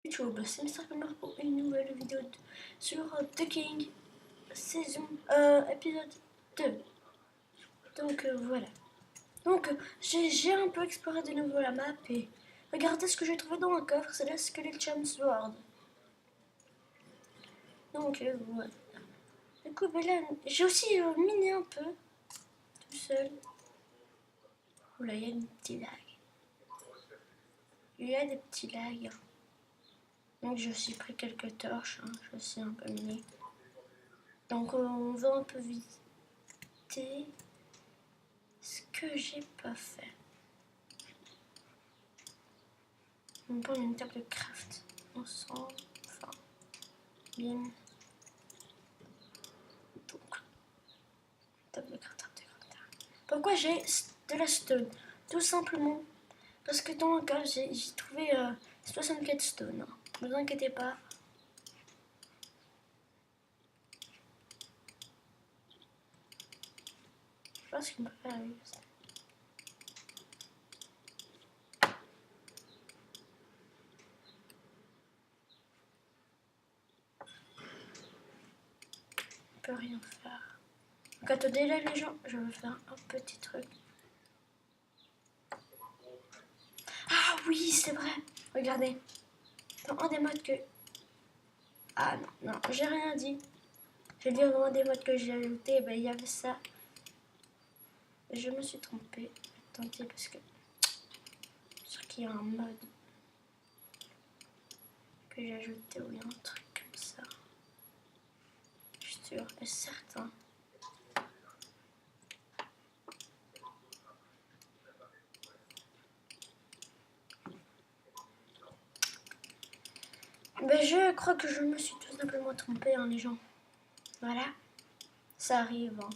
YouTube, c'est Mr. Gamer pour une nouvelle vidéo sur The King, saison, épisode 2. Donc voilà. Donc j'ai un peu exploré de nouveau la map et regardez ce que j'ai trouvé dans un coffre, c'est la Skeleton Sword. Donc voilà. Du coup, ben là, j'ai aussi miné un peu, tout seul. Oula, il y a des petits lags. Il y a des petits lags. Donc j'ai aussi pris quelques torches, hein. Je sais un peu miner. Donc on va un peu visiter ce que j'ai pas fait. On prend une table de craft ensemble. Enfin, bim. Donc, table de craft. Pourquoi j'ai de la stone? Tout simplement parce que dans le cas, j'ai trouvé 64 stone. Hein. Ne vous inquiétez pas. Je pense qu'on peut faire avec ça. On peut rien faire. Donc attendez là les gens, je vais faire un petit truc. Ah oui, c'est vrai. Regardez. Dans un des modes que... Ah non, j'ai rien dit. Je vais dire dans un des modes que j'ai ajouté, ben, il y avait ça. Je me suis trompée. Attendez, parce que... Je suis sûr qu'il y a un mode que j'ai ajouté où il y a un truc comme ça. Je suis sûre et certain. Ben, je crois que je me suis tout simplement trompée, hein, les gens. Voilà. Ça arrive. Hein.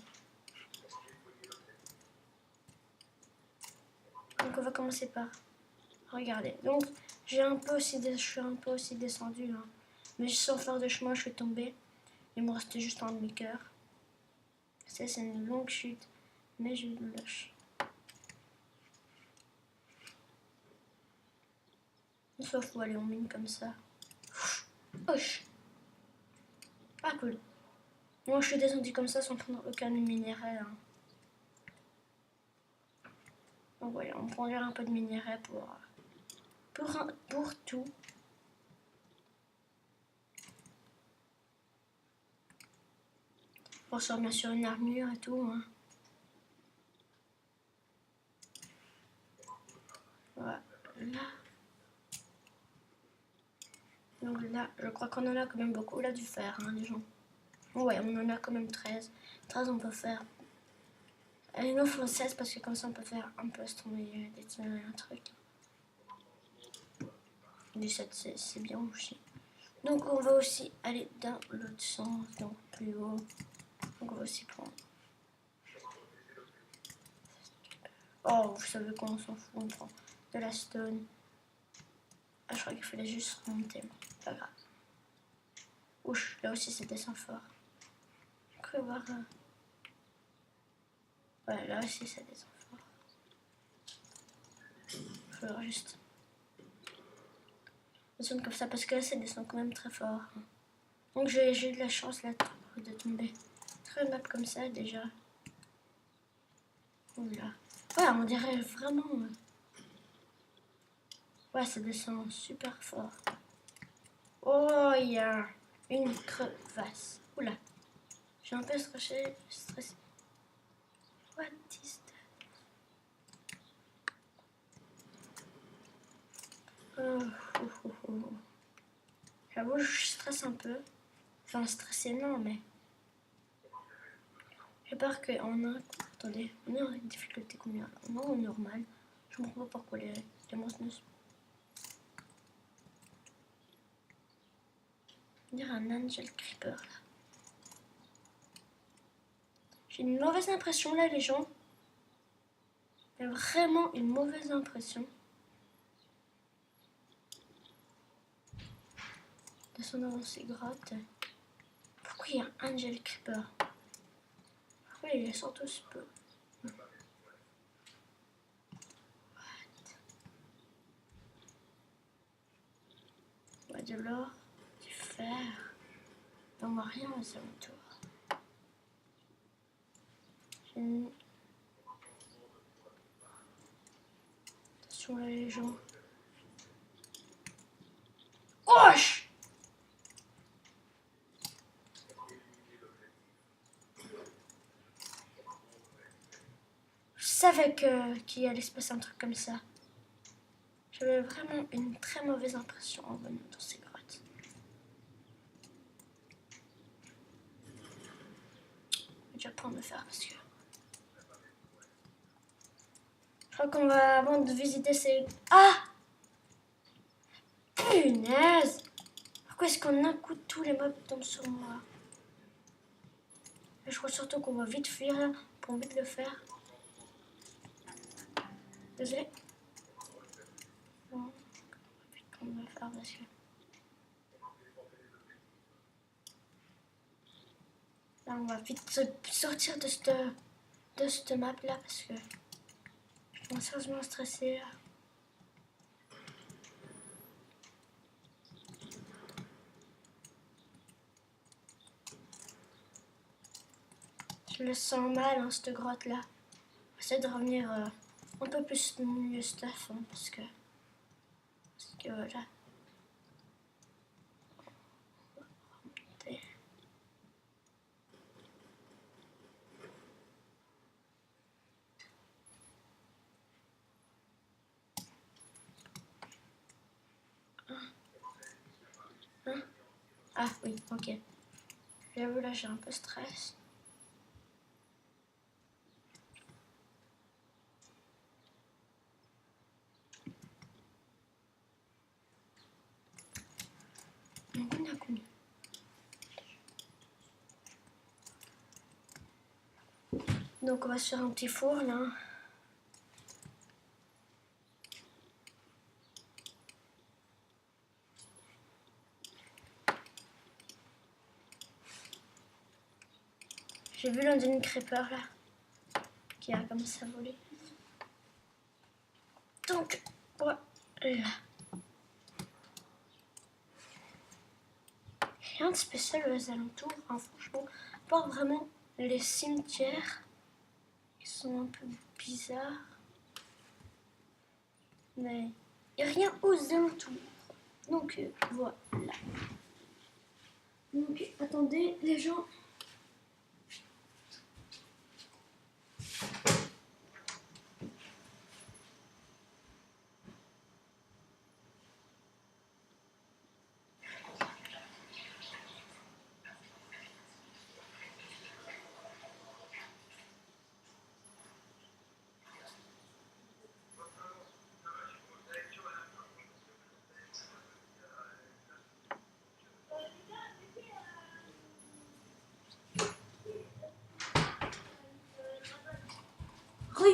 Donc on va commencer par... Regardez. Donc j'ai un peu aussi je suis un peu aussi descendu. Hein. Mais sans faire de chemin, je suis tombée. Il me restait juste un demi-cœur. Ça, c'est une longue chute. Mais je le lâche. Sauf où aller en mine comme ça. Hoche. Ah cool. Moi je suis descendu comme ça sans prendre aucun minerai. Hein. Donc voilà, on prendra un peu de minerai pour tout. Pour se remettre sur une armure et tout. Hein. Voilà. Donc là, je crois qu'on en a quand même beaucoup là du fer, hein, les gens. Ouais, on en a quand même 13. 13, on peut faire. Il nous faut 16 parce que comme ça, on peut faire un poste, un truc. 17, c'est bien aussi. Donc, on va aussi aller dans l'autre sens, donc plus haut. Donc, on va aussi prendre. Oh, vous savez quoi, on s'en fout, on prend de la stone. Ah, je crois qu'il fallait juste remonter, pas grave. Ouch, là aussi, c'est descend fort. On peut voir. Ouais, là aussi, ça descend fort. Il faudra juste descendre comme ça parce que là, ça descend quand même très fort. Donc, j'ai eu de la chance là de tomber sur une map comme ça déjà. Oula. Ouais, on dirait vraiment. Ouais, ça descend super fort. Oh, il y a une crevasse. Oula. J'ai un peu stressé. What is that? J'avoue, je stresse un peu. Enfin, stressé, non, mais. J'ai peur qu'on a. Attendez, on est en difficulté combien? Non, en normal. Je ne comprends pas pourquoi les monstres ne. On dirait un Angel Creeper là. J'ai une mauvaise impression là, les gens. J'ai vraiment une mauvaise impression. Descendons dans ces grottes. Pourquoi il y a un Angel Creeper? Pourquoi il sort tous peu? Ouais, de l'or, du fer. On voit rien aux alentours. Attention là les gens. Wesh! Je savais qu'il allait se passer un truc comme ça. J'avais vraiment une très mauvaise impression en venant dans ces grottes. Je vais déjà prendre le fer parce que... Je crois qu'on va, avant de visiter ces... Ah! Punaise! Pourquoi est-ce qu'en un coup tous les mobs tombent sur moi? Je crois surtout qu'on va vite fuir là, pour vite le faire. Désolé. Bon, on va vite prendre le fer parce que... Là on va vite sortir de cette map là parce que... Je suis sérieusement stressée là. Je le sens mal, hein, cette grotte-là. J'essaie de revenir un peu plus mieux stuff, hein, parce que voilà. Hein? Ah oui, ok. J'avoue, là, j'ai un peu stress. Donc, on a combien? Donc, on va se faire un petit four, là. J'ai vu l'un creeper, là, qui a commencé à voler. Donc, voilà. Rien de spécial aux alentours, hein, franchement. À part vraiment les cimetières, qui sont un peu bizarres. Mais il n'y a rien aux alentours. Donc, voilà. Donc, attendez, les gens.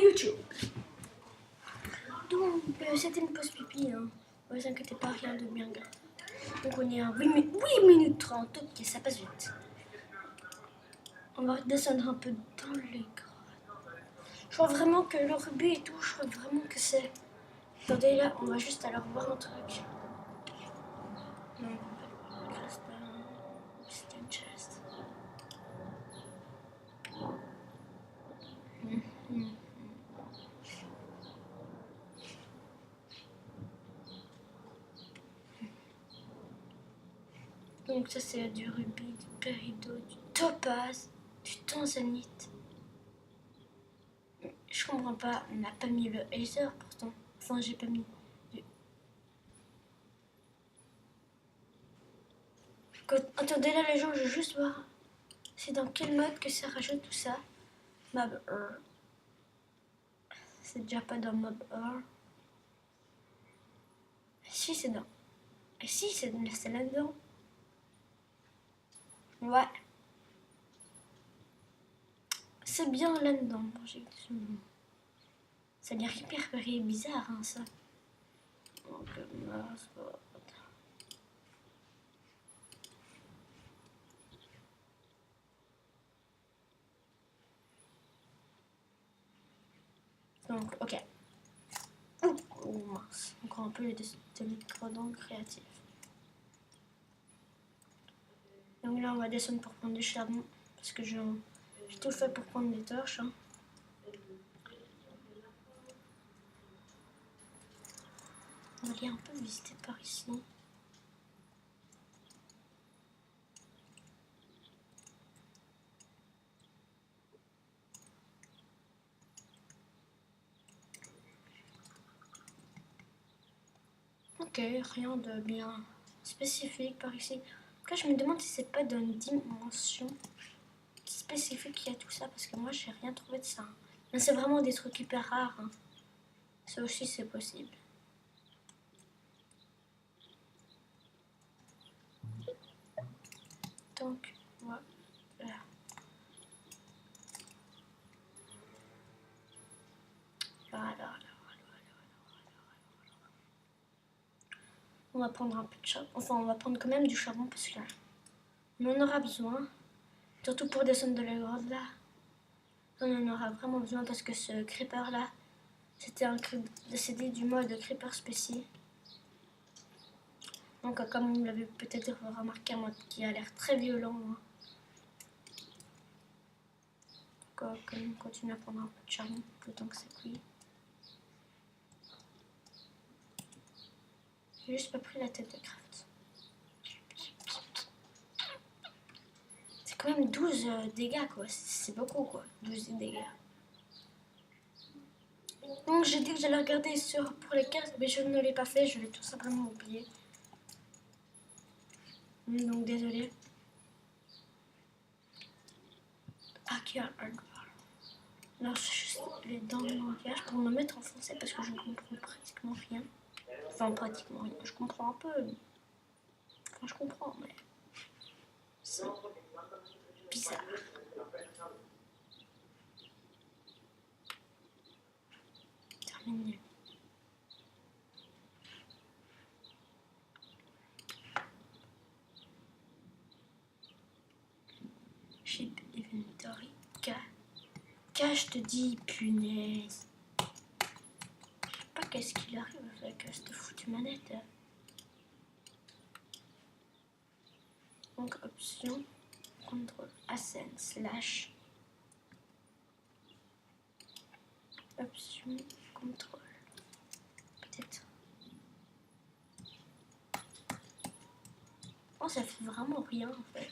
YouTube. Donc, c'était une pause pipi. Hein. Ne vous inquiétez pas, rien de bien grave. Donc, on est à 8 minutes 30. Ok, ça passe vite. On va descendre un peu dans les grottes. Je crois vraiment que le rubis et tout, je crois vraiment que c'est... Attendez, là, on va juste aller voir un truc. Non, c'est une chest. Donc ça c'est du rubis, du péridot, du topaz, du tanzanite. Je comprends pas, on n'a pas mis le Aether pourtant. Enfin j'ai pas mis. Attendez là les gens, je vais juste voir. C'est dans quel mode que ça rajoute tout ça? Mob Earth. C'est déjà pas dans Mob Earth. Si c'est dans. Et si c'est là-dedans. Ouais. C'est bien là-dedans. Ça a l'air hyper bizarre, hein, ça. Donc, donc, ok. Oh mince. Encore un peu les micro-dents créatifs. Donc là, on va descendre pour prendre du charbon. Parce que j'ai tout fait pour prendre des torches. Hein. On va aller un peu visiter par ici. Ok, rien de bien spécifique par ici. En tout cas, je me demande si c'est pas dans une dimension spécifique qu'il y a tout ça, parce que moi, j'ai rien trouvé de ça. Hein. Mais c'est vraiment des trucs hyper rares. Hein. Ça aussi, c'est possible. Donc, voilà. On va prendre un peu de charbon. Enfin, on va prendre quand même du charbon parce que on en aura besoin. Surtout pour descendre de la grotte là. On en aura vraiment besoin parce que ce creeper là, c'était du mode creeper spécial. Donc, comme vous l'avez peut-être remarqué, un mode qui a l'air très violent. Hein. Donc, on continue à prendre un peu de charbon le temps que ça cuit. J'ai juste pas pris la tête de craft. C'est quand même 12 dégâts quoi, c'est beaucoup quoi, 12 dégâts. Donc j'ai dit que j'allais regarder pour les cartes, mais je ne l'ai pas fait, je l'ai tout simplement oublié. Donc désolé. Ah, qui a un alors c'est juste les dents de langage pour me mettre en français parce que je ne comprends pratiquement rien. Enfin pratiquement rien, je comprends un peu. Enfin je comprends mais c'est bizarre. Terminé. Ship inventory K. K, je te dis, punaise. Je sais pas qu'est-ce qu'il arrive avec cette foutue manette. Donc option, contrôle, ascend, slash. Option, contrôle. Peut-être. Oh, ça fait vraiment rien en fait.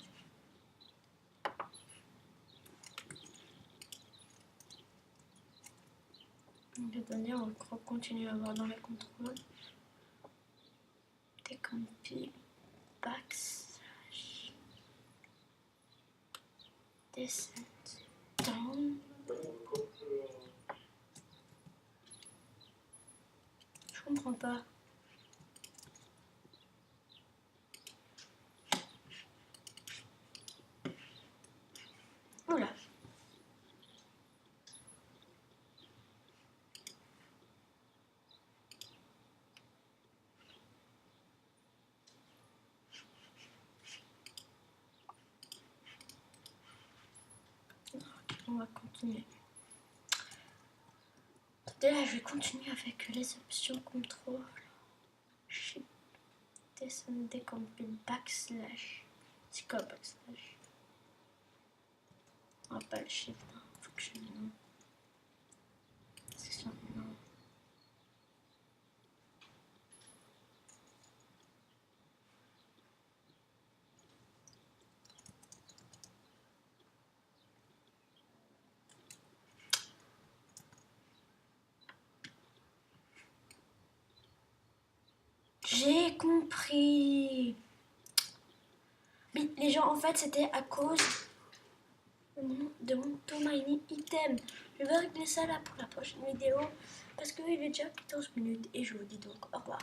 Je vais donner, on va continuer à voir dans les contrôles. Décompile, backslash, descend, down. Je comprends pas. Voilà. On va continuer. Là, je vais continuer avec les options contrôle. Shift, descend, décompile, backslash. C'est quoi backslash? On va pas le shift. Hein. Faut que je non. Section non. J'ai compris. Oui, les gens, en fait, c'était à cause de mon Tomaini item. Je vais régler ça là pour la prochaine vidéo parce qu'il est déjà 14 minutes et je vous dis donc au revoir.